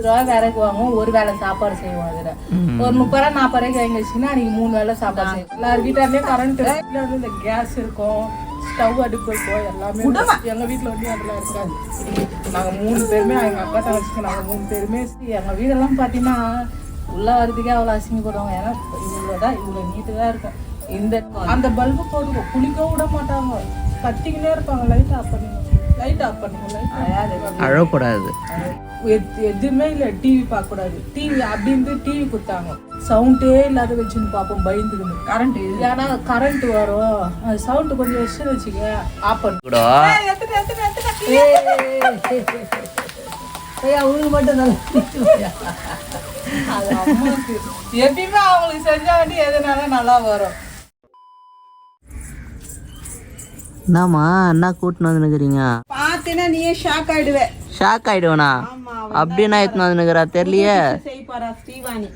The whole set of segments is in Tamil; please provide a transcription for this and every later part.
ரூபா வேலைக்கு வாங்குவோம், ஒரு வேளை சாப்பாடு செய்வோம். அதுல ஒரு 30 ரூபா 40 ரூபாய்க்கு வாங்கி வச்சுன்னா அன்னைக்கு 3 வேளை சாப்பாடு செய்வோம். எல்லாரும் வீட்டாலே கரண்ட் வந்து இந்த கேஸ் இருக்கும், ஸ்டவ் அடுப்பு இருக்கும், எல்லாமே. எங்க வீட்டுல வந்து அதெல்லாம் இருக்காது. நாங்க 3 பேருமே, எங்க அக்கா தங்கச்சிக்கு நாங்க 3 பேருமே. எங்க வீடெல்லாம் பாத்தீங்கன்னா உள்ள வரதுக்கே அவ்வளவு அசிங்கப்படுவாங்க. ஏன்னா இவ்வளவு நீட்டு தான் இருக்கும். அந்த பல்பு போடுவோம், குளிக்கவும் விட மாட்டாங்க, கத்திக்கிட்டே இருப்பாங்க. லைட் ஆஃப் பண்ணுங்க அழக்கூடாது, எதுவுமே இல்ல. டிவி பார்க்க கூடாது, டிவி அப்படின்னு டிவி கொடுத்தாங்க. சவுண்டே இல்லாத வச்சுன்னு பார்ப்போம் பயந்துக்கணும். கரண்ட் ஏன்னா கரண்ட் வரும், சவுண்ட் கொஞ்சம் வச்சுக்க ஆஃப் பண்ணு. அவங்களுக்கு மட்டும் அது அம்மாவுக்கு எப்பயுமே அவங்களுக்கு செஞ்சா வேண்டி எதுனாலும் நல்லா வரும். என்னம்மா என்ன கூட்டின்னு வந்துருக்கிறீங்க? பாத்தீங்கன்னா நீயே ஷாக் ஆயிடுவே. ஷாக் ஆயிடுவேனா? அப்படின்னா எத்தனை வந்துருக்கிறா தெரியலையே. ஸ்ரீவாணி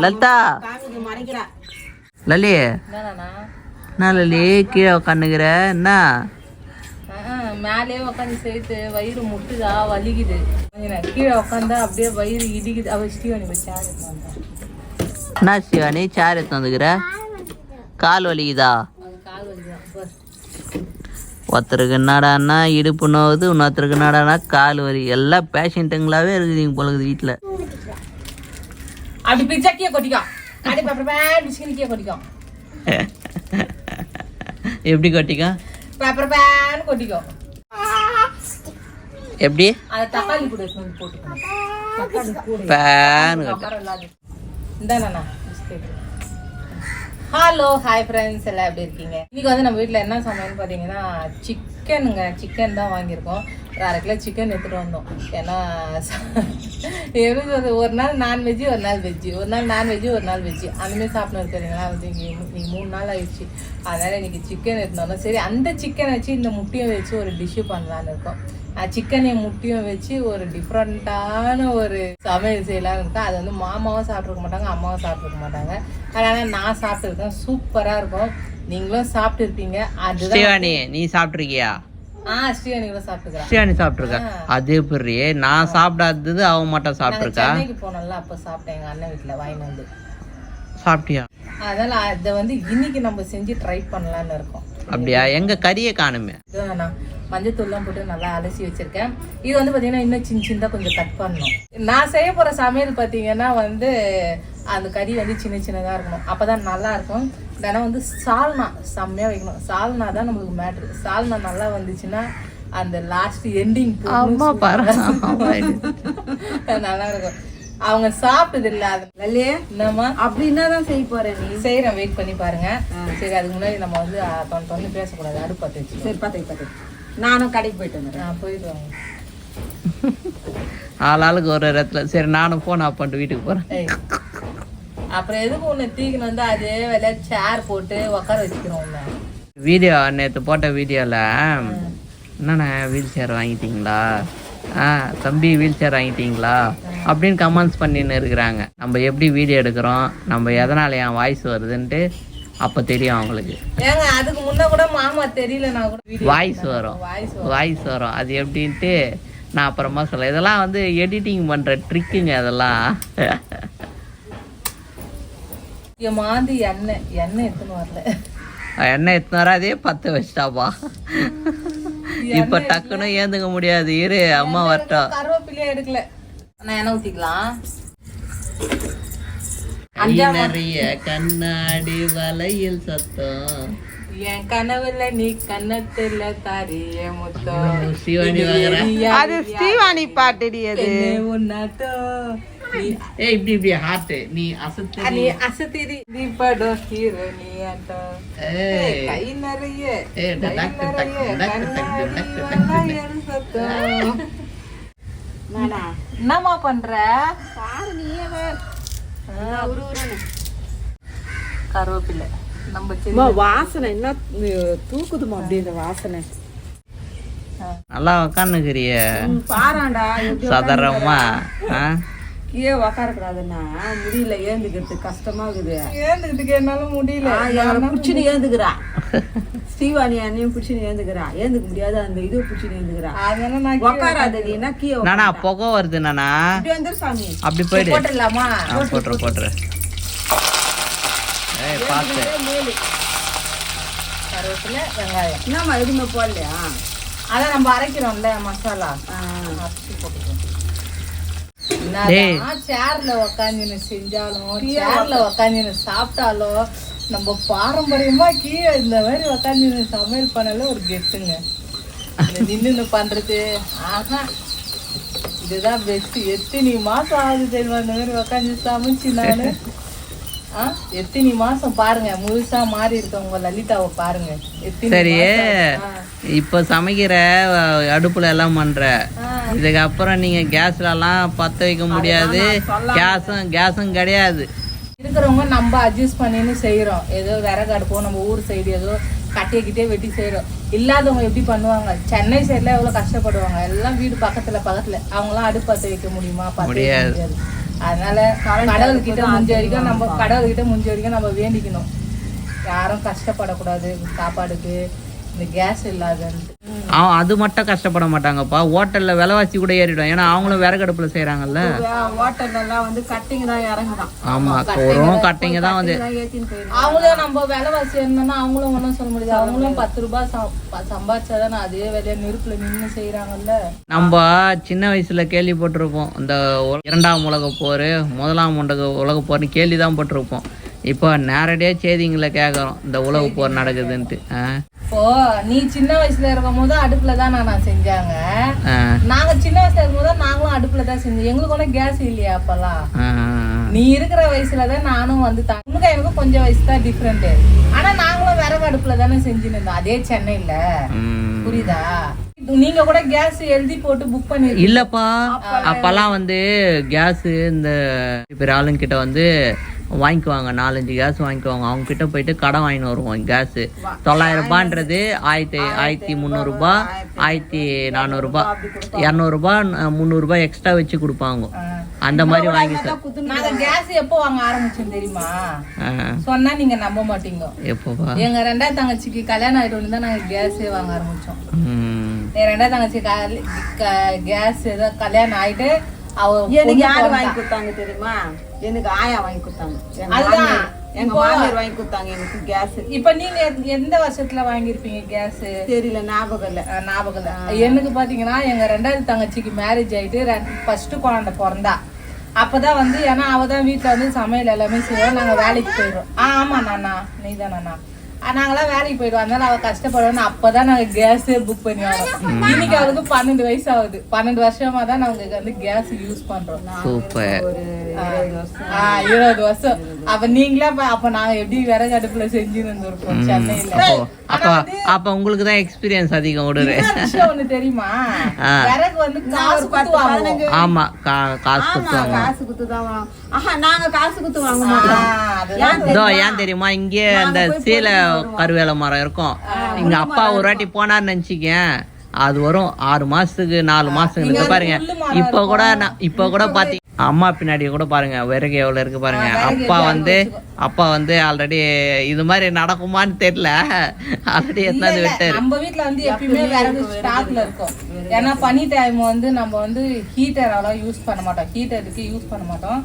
லலிதா, லலி என்ன லலி கீழே உட்காந்துக்கிற? என்ன மேலே உட்காந்து சேர்த்து வயிறு முட்டுதா, வலிக்குது. கீழே உட்காந்தா அப்படியே வயிறு இடிக்குது. அவ ஸ்ரீவாணி சேர் என்ன ஸ்ரீவாணி சேர் எடுத்து வந்துக்கிற? கால் வலிக்குதா? ஒருத்தருக்கு என்னடான்னா இடுப்பு நோவுது, இன்னொருத்தருக்கு என்னடானா கால் வலி. எல்லாம் பேஷண்ட்டுங்களாவே இருக்குதுங்க போல வீட்டில். அப்படி பிச்சாக்கிய கொட்டிக்கும், கொட்டிக்கும். எப்படி கொட்டிக்கும்? Paper pan கொட்டிக்கும். எப்படி? அதை தக்காளி கூட போட்டுக்கணும். பேன் இந்தாண்ணா பிஸ்கெட். ஹலோ ஹாய் ஃப்ரெண்ட்ஸ், எல்லாம் எப்படி இருக்கீங்க? இன்னைக்கு வந்து நம்ம வீட்டில் என்ன சமையல்னு பார்த்தீங்கன்னா சிக்கனுங்க. சிக்கன் தான் வாங்கியிருக்கோம். ஒரு 1/2 கிலோ சிக்கன் எடுத்துகிட்டு வந்தோம். ஏன்னா எப்படி ஒரு நாள் நான்வெஜ்ஜு, ஒரு நாள் வெஜ்ஜு, ஒரு நாள் நான்வெஜ்ஜு, ஒரு நாள் வெஜ்ஜு, அந்தமாதிரி சாப்பிட்டு இருக்கிறீங்களா? வந்து இன்னைக்கு 3 நாள் ஆயிடுச்சு. அதனால் இன்னைக்கு சிக்கன் எடுத்துகிட்டு வந்தோம். சரி, அந்த சிக்கனை வச்சு இந்த முட்டையை வச்சு ஒரு டிஷ்ஷு பண்ணலான்னு இருக்கோம். சிக்கனையும் முட்டையும் வச்சு ஒரு டிஃப்ரெண்ட்டான ஒரு சமையல் செய்யலான்னு இருக்கோம். அது வந்து மாமாவும் சாப்பிட்ருக்க மாட்டாங்க, அம்மாவும் சாப்பிட்ருக்க மாட்டாங்க. அதனால் நான் சாப்பிட்டுருக்கேன். சூப்பராக இருக்கும். நீங்களும் சாப்பிட்டு இருப்பீங்க. அதுதான் நீ சாப்பிட்ருக்கியா? ஸ்ரீவாணி கூட சாப்பிட்டுருக்கேன். ஸ்ரீவாணி சாப்பிட்ருக்கேன். அது எப்படி நான் சாப்பிடாதது அவன் மட்டும் சாப்பிட்ருக்கா? சென்னைக்கு போனோம்ல, அப்போ சாப்பிட்டேன். எங்கள் அண்ணன் வீட்டில் வாங்கிட்டு வந்து சாப்பிட்டியா? அதனால அதை வந்து இன்னைக்கு நம்ம செஞ்சு ட்ரை பண்ணலான்னு இருக்கோம். அப்படியா? எங்க கறியை காணுமே. மஞ்சத்தூள்லாம் போட்டு நல்லா அலசி வச்சிருக்கேன். இது வந்து பார்த்தீங்கன்னா இன்னும் சின்னதாக கொஞ்சம் கட் பண்ணணும். நான் செய்ய போகிற சமையல் பார்த்தீங்கன்னா வந்து அந்த கறி வந்து சின்னதாக இருக்கணும், அப்போ தான் நல்லா இருக்கும். தினம் வந்து சால்னா செம்மையாக வைக்கணும். சால்னா தான் நம்மளுக்கு மேட்ரு. சால்னா நல்லா வந்துச்சுன்னா அந்த லாஸ்ட் எண்டிங் நல்லா இருக்கும். அவங்க சாப்பிட்டது இல்ல. இல்லையே என்னம்மா அப்படின்னா தான் செய்ய போறேன். நீ செய்யறேன், வெயிட் பண்ணி பாருங்க. சரி, அதுக்கு முன்னாடி நம்ம வந்து தொண்ணு பேசக்கூடாது. அடுப்பு பற்ற வச்சு. சரி, பார்த்து நானும் கடைக்கு போயிட்டு வந்துடுறேன். போயிட்டு வாங்க. ஆளாளுக்கு ஒரு இடத்துல. சரி, நானும் போன் ஆஃப் பண்ணிட்டு வீட்டுக்கு போறேன். அப்புறம் எதுக்கு உன்னை தீக்கணும் வந்து அதே வேலை சேர் போட்டு உட்கார வச்சுக்கிறோம். வீடியோ நேற்று போட்ட வீடியோவில் என்னண்ணே வீல் சேர் வாங்கிட்டீங்களா, தம்பி வீல் சேர் வாங்கிட்டீங்களா அப்படின்னு கமெண்ட்ஸ் பண்ணின்னு இருக்கிறாங்க. நம்ம எப்படி வீடியோ எடுக்கிறோம், நம்ம எதனால என் வாய்ஸ் வருதுன்ட்டு அப்போ தெரியும் அவங்களுக்கு. ஏங்க அதுக்கு முன்னே கூட மாமா தெரியல, நான் கூட வாய்ஸ் வரும் அது எப்படின்ட்டு நான் அப்புறமா சொல்ல. இதெல்லாம் வந்து எடிட்டிங் பண்ணுற ட்ரிக்குங்க அதெல்லாம். மாந்தி எண்ணெய் எடுத்துன்னு வரல. எண்ணெய் எடுத்துன்னு வர அதே 10 வச்சிட்டாப்பா. இப்ப டக்குன்னு ஏந்துக்க முடியாது. இரு அம்மா வரட்டும். கருவேப்பிலையே எடுக்கல. நான் எண்ணெய் ஊத்திக்கலாம். நிறைய கண்ணாடி வலையில் சத்தம், என் கனவுல நீ கண்ணத்துல தாரிய முத்தம். சிவானி அது ஸ்ரீவாணி பாட்டுடி. அது இப்படி ஹார்ட் நீ அசத்திரி நீ படோ ஹீரோ நீ ஆட்டோ. கை நிறைய என்னமா பண்ற? கருவேப்பிலை நம்ம வாசனை என்ன தூக்குதுமா அப்படி இந்த வாசனை. நல்லா உக்காந்துக்கிறிய பாராண்டா சதரமா. ஏன் உக்காரக்கூடாதுன்னா முடியல, ஏந்துக்கிறதுக்கு கஷ்டமா இருக்குது. ஏந்துக்கிறதுக்கு என்னால முடியல. எங்களை பிடிச்சின்னு ஏந்துக்கிறா, ஸ்ரீவாணி அண்ணியும் பிடிச்சின்னு ஏந்துக்கிறா. ஏந்துக்க முடியாது, அந்த இது பிடிச்சின்னு ஏந்துக்கிறா. அதனால நான் உக்காராது நீனா கீழே நானா புகை வருது நானா இப்படி வந்துரு சாமி. அப்படி போயிடு. போட்டுடலாமா? போட்டுரு. ஏய் பாத்து. மேலு கருவேப்பிலை, வெங்காயம். என்னம்மா எதுவுமே போடலையா? அதான் நம்ம அரைக்கிறோம்ல மசாலா, அரைச்சி போட்டுக்கணும். சேர்ல உக்காந்துன்னு செஞ்சாலும் சேர்ல உக்காந்துன்னு சாப்பிட்டாலும் நம்ம பாரம்பரியமா கீழே இந்த மாதிரி உக்காந்துன்னு சமையல் பண்ணல ஒரு கெத்துங்க. நின்று பண்றது ஆஹா இதுதான் பெஸ்ட். எத்தனை மாசம் ஆகுது தெரியுமா இந்த மாதிரி உக்காந்து சமைச்சு நானு. எத்தனை மாசம் பாருங்க, முழுசா மாறி இருக்கவங்க லலிதாவை பாருங்க. சரி, இப்ப சமைக்கிற அடுப்புல எல்லாம் பண்ற, இதுக்கு அப்புறம் நீங்க கேஸ்ல எல்லாம் பத்த வைக்க முடியாது, கேஸும் கிடையாது. இருக்கிறவங்க நம்ம அட்ஜஸ்ட் பண்ணின்னு செய்யறோம். ஏதோ விறகு அடுப்போம், நம்ம ஊர் சைடு ஏதோ கட்டையக்கிட்டே வெட்டி செய்யறோம். இல்லாதவங்க எப்படி பண்ணுவாங்க? சென்னை சைட்ல எவ்வளவு கஷ்டப்படுவாங்க. எல்லாம் வீடு பக்கத்துல அவங்களாம் அடுப்பு பத்த வைக்க முடியுமா? முடியாது. அதனால கடவுள்கிட்ட முடிஞ்ச வரைக்கும் நம்ம வேண்டிக்கணும், யாரும் கஷ்டப்படக்கூடாது சாப்பாடுக்கு, இந்த கேஸ் இல்லாதன்ட்டு. அது மட்டும் கஷ்டப்பட மாட்டாங்கப்பா, ஹோட்டல்ல விலைவாசி கூட ஏறிடும். ஏன்னா அவங்களும் விறகடுப்புல செய்யறாங்கல்ல. ஹோட்டல்லாம் வந்து கட்டிங் தான் இறங்குதான். ஆமா, வெறும் கட்டிங்க தான் வந்து. அவங்களும் நம்ம விலைவாசி ஏறினா அவங்களும் ஒன்றும் சொல்ல முடியாது. அவங்களும் 10 ரூபாய் சம்பாதிச்சாதான் அதே வேலையா நெருப்புல நின்று செய்யறாங்கல்ல. நம்ம சின்ன வயசுல கேள்விப்பட்டிருப்போம், இந்த 2ஆம் உலக போர், 1ஆம் உலக போர்னு கேள்விதான் போட்டிருப்போம். இப்போ நேரடியா செய்திங்களை கேட்கறோம் இந்த உலக போர் நடக்குதுன்ட்டு. இப்போ நீ சின்ன வயசுல இருக்கும் போது அடுப்புல தான் நான் செஞ்சாங்க. நாங்க சின்ன வயசுல இருக்கும் போது நாங்களும் அடுப்புல தான் செஞ்சோம். எங்களுக்கு ஒன்றும் கேஸ் இல்லையா அப்பெல்லாம். நீ இருக்கிற வயசுலதான் நானும் வந்து உனக்கு எனக்கு கொஞ்சம் வயசு தான் டிஃப்ரெண்ட். ஆனா நாங்களும் விறகு அடுப்புல தானே செஞ்சுன்னு இருந்தோம், அதே சென்னையில. புரியுதா? நீங்க கூட கேஸ் எழுதி போட்டு புக் பண்ணி இல்லப்பா. அப்பெல்லாம் வந்து கேஸ் இந்த பெரிய ஆளுங்கிட்ட வந்து வாங்கிக்குவாங்க, 4-5 கேஸ் வாங்கிக்குவாங்க. அவங்க கிட்ட போயிட்டு கடை வாங்கிட்டு வருவோம். கேஸ் 900 ரூபான்றது 1300 ரூபாய், 1400 ரூபாய், 200 ரூபாய், 300 ரூபாய் எக்ஸ்ட்ரா வச்சு கொடுப்பாங்க. அந்த மாதிரி வாங்கி நாங்க கேஸ் எப்போ வாங்க ஆரம்பிச்சோம் தெரியுமா? சொன்னா நீங்க நம்ப மாட்டீங்க. எப்போவா? எங்க 2ஆவது தங்கச்சிக்கு கல்யாணம் ஆயிட்டு தான் நாங்க கேஸே வாங்க ஆரம்பிச்சோம். என் 2ஆவது தங்கச்சி கேஸ் ஏதோ கல்யாணம் ஆயிட்டு எனக்கு யாரு வாங்கி கொடுத்தாங்க தெரியுமா? எனக்கு ஆயா வாங்கி கொடுத்தாங்க. எங்க மாமியார் வாங்கி கொடுத்தாங்க எனக்கு கேஸ். இப்ப நீங்க எந்த வருஷத்துல வாங்கிருப்பீங்க கேஸ்? தெரியல, ஞாபகம் இல்ல. எனக்கு பாத்தீங்கன்னா எங்க 2ஆவது தங்கச்சிக்கு மேரேஜ் ஆயிட்டு ஃபர்ஸ்ட் குழந்தை பிறந்தா. அப்பதான் வந்து, ஏன்னா அவதான் வீட்டுல வந்து சமையல் எல்லாமே செய்வோம், நாங்க வேலைக்கு போயிடுறோம். ஆமா நானா, நீதான் நானா, நாங்களாம் வேலைக்கு போயிடுவோம். அதனால அவ கஷ்டப்படுவோம். அப்பதான் நாங்க கேஸே புக் பண்ணி வரோம். இன்னைக்கு அவளுக்கு 12 வயசு ஆகுது. 12 வருஷமா தான் நாங்க வந்து கேஸ் யூஸ் பண்றோம். 20 வருஷம். அப்ப நீங்களா அப்ப நாங்க எப்படி விறகு அடுப்புல செஞ்சு இருந்திருப்போம் சென்னையில. அப்ப உங்களுக்கு தான் எக்ஸ்பீரியன்ஸ் அதிகம். ஒண்ணு தெரியுமா? விறகு வந்து காசு குத்துவாங்க. ஆமா, காசு குத்துவாங்க. காசு குத்துதான். நாங்க காசு குத்து வாங்க மாட்டோம். ஏன் தெரியுமா? இங்கே அந்த சீலை கருவேல மரம் இருக்கும். எங்க அப்பா ஒரு வாட்டி போனார்னு நினைச்சிக்கேன், அது வரும் 6 மாசத்துக்கு 4 மாசத்துக்கு பாருங்க. இப்ப கூட பாத்தீங்க, அம்மா பின்னாடி கூட பாருங்க விறகு எவ்வளவு இருக்கு பாருங்க. அப்பா வந்து ஆல்ரெடி இது மாதிரி நடக்குமான்னு தெரியல, ஆல்ரெடி எத்தனை விட்டாரு. நம்ம வீட்டுல வந்து எப்பயுமே விறகு ஸ்டாக்ல இருக்கும். ஏன்னா பனி டைம் வந்து நம்ம வந்து ஹீட்டர் அவ்வளவு யூஸ் பண்ண மாட்டோம், ஹீட்டருக்கு யூஸ் பண்ண மாட்டோம்.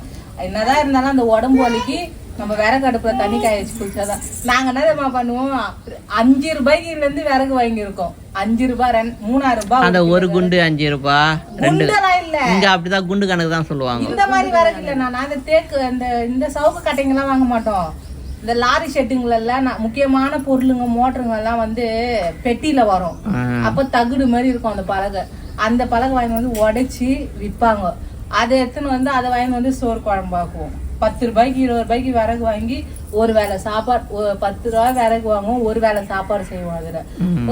என்னதான் இருந்தாலும் அந்த உடம்பு வலிக்கு நம்ம விறகு அடுப்புல தண்ணி காய வச்சு குடிச்சாதான். நாங்க என்ன பண்ணுவோம், 5 ரூபாய்க்கு இருந்து விறகு வாங்கியிருக்கோம். 5 ரூபாய், 3000 ரூபாய். அந்த ஒரு குண்டு 5 ரூபாய். இல்ல, இங்க அப்படிதான் குண்டு கணக்கு தான் சொல்லுவாங்க. இந்த மாதிரி விறகு இல்ல. நான் அந்த தேக்கு இந்த சவுக்கு கட்டைங்க எல்லாம் வாங்க மாட்டோம். இந்த லாரி ஷெட்டுங்கள எல்லாம் முக்கியமான பொருளுங்க மோட்டருங்க எல்லாம் வந்து பெட்டியில வரும். அப்ப தகுடு மாதிரி இருக்கும் அந்த பலகை. அந்த பலகை வாங்கி வந்து உடைச்சி விற்பாங்க. அதை எடுத்துன்னு வந்து அதை வாங்கி வந்து சோறு குழம்பாக்குவோம். 10 ரூபாய்க்கு 20 ரூபாய்க்கு விறகு வாங்கி ஒரு வேளை சாப்பாடு, 10 ரூபாய் விறகு வாங்குவோம், ஒரு வேளை சாப்பாடு செய்வோம். அதுல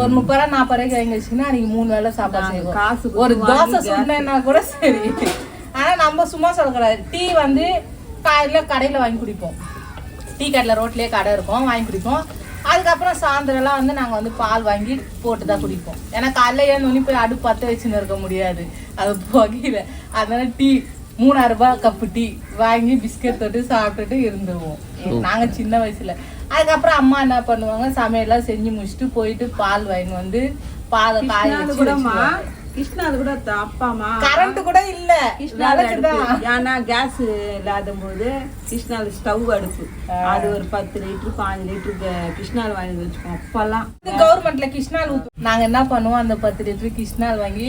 ஒரு 30 ரூபாய் 40 ரூபாய்க்கு வாங்கி வச்சுன்னா அன்னைக்கு 3 வேளை சாப்பாடு செய்வோம். ஒரு தோசை சுண்டா கூட சரி. ஆனா நம்ம சும்மா சொல்லக்கூடாது. டீ வந்து காலையில கடையில வாங்கி குடிப்போம். டீ கடையில ரோட்லயே கடை இருக்கும், வாங்கி குடிப்போம். அதுக்கப்புறம் சாயந்தரம் எல்லாம் வந்து நாங்க வந்து பால் வாங்கி போட்டுதான் குடிப்போம். ஏன்னா காலையில ஏன் போய் அடுப்பு பத்த வச்சுன்னு இருக்க முடியாது, அது புகையில. அதனால டீ 3000 ரூபாய் கப்பு டீ வாங்கி பிஸ்கெட் தொட்டு சாப்பிட்டுட்டு இருந்துருவோம் நாங்க சின்ன வயசுல. அதுக்கப்புறம் அம்மா என்ன பண்ணுவாங்க, சமையல்லாம் செஞ்சு முடிச்சுட்டு போயிட்டு பால் வாங்கிட்டு வந்து பாலை காய வச்சு கிருஷ்ணா அது கூட அப்பாமா கரண்ட் கூட இல்ல. ஏன்னா கேஸ் இல்லாத போது கிருஷ்ணால ஸ்டவ் அடுப்பு அது ஒரு 10 லிட்டர் 5 லிட்டருக்கு கிருஷ்ணால் வாங்கி வச்சுக்கோம். அப்பெல்லாம் கவர்மெண்ட்ல கிருஷ்ணால் நாங்க என்ன பண்ணுவோம், அந்த 10 லிட்டர் கிருஷ்ணால் வாங்கி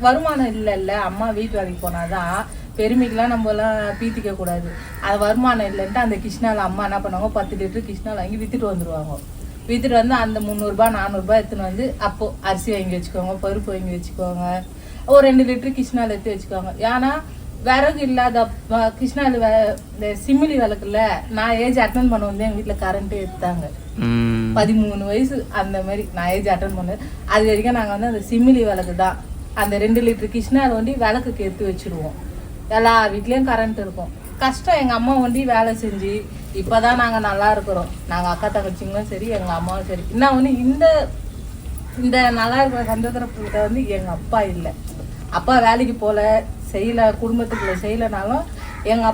வருமானம் இல்ல அம்மா வீட்டு வேலைக்கு போனாதான் பெருமைக்கெல்லாம் நம்ம எல்லாம் பீத்திக்க கூடாது. அது வருமானம் இல்லைன்ட்டு அந்த கிருஷ்ணால் அம்மா என்ன பண்ணுவாங்க, 10 லிட்டர் கிருஷ்ணால் வாங்கி வித்துட்டு வந்துருவாங்க. வித்துட்டு வந்து அந்த 300 ரூபாய் 400 ரூபாய் எடுத்துன்னு வந்து அப்போ அரிசி வாங்கி வச்சுக்கோங்க, பருப்பு வாங்கி வச்சுக்கோங்க, ஒரு 2 லிட்டர் கிருஷ்ணால் எடுத்து வச்சுக்கோங்க. ஏன்னா விறகு இல்லாத கிருஷ்ணால் இந்த சிம்மிலி விளக்குல நான் ஏஜ் அட்டன் பண்ண வந்து எங்க வீட்டுல கரண்ட்டே எடுத்தாங்க. 13 வயசு அந்த மாதிரி நான் ஏஜ் அட்டன் பண்ணேன். அது வரைக்கும் நாங்க வந்து அந்த சிம்மிலி விளக்கு தான் அந்த 2 லிட்டர் கிருஷ்ணால் வண்டி விளக்குக்கு எடுத்து வச்சிருவோம். எல்லார் வீட்லயும் கரண்ட் இருக்கும். கஷ்டம் எங்க அம்மா வண்டி வேலை செஞ்சு இப்பதான் நாங்க நல்லா இருக்கிறோம். நாங்க அக்கா தங்கச்சிங்களும் சரி எங்க அம்மாவும் சரி. இன்னும் வந்து இந்த நல்லா இருக்கிற சந்தோஷத்தை வந்து எங்க அப்பா இல்லை. அப்பா வேலைக்கு போல செய்யல, குடும்பத்துக்குள்ள செய்யலனாலும் எங்க